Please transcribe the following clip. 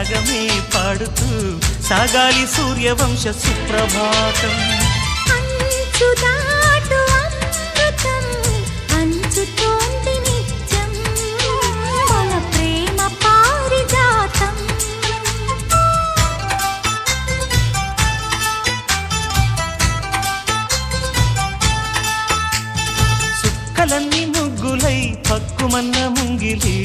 రాగమే పాడుతూ సాగాలి సూర్యవంశ సుప్రభాతం అంచుదాటు అమృతం అంచుతోంది నిత్యం మన ప్రేమ పారిజాతం సుక్కలన్నీ ముగ్గులై పక్కుమన్న ముంగిలి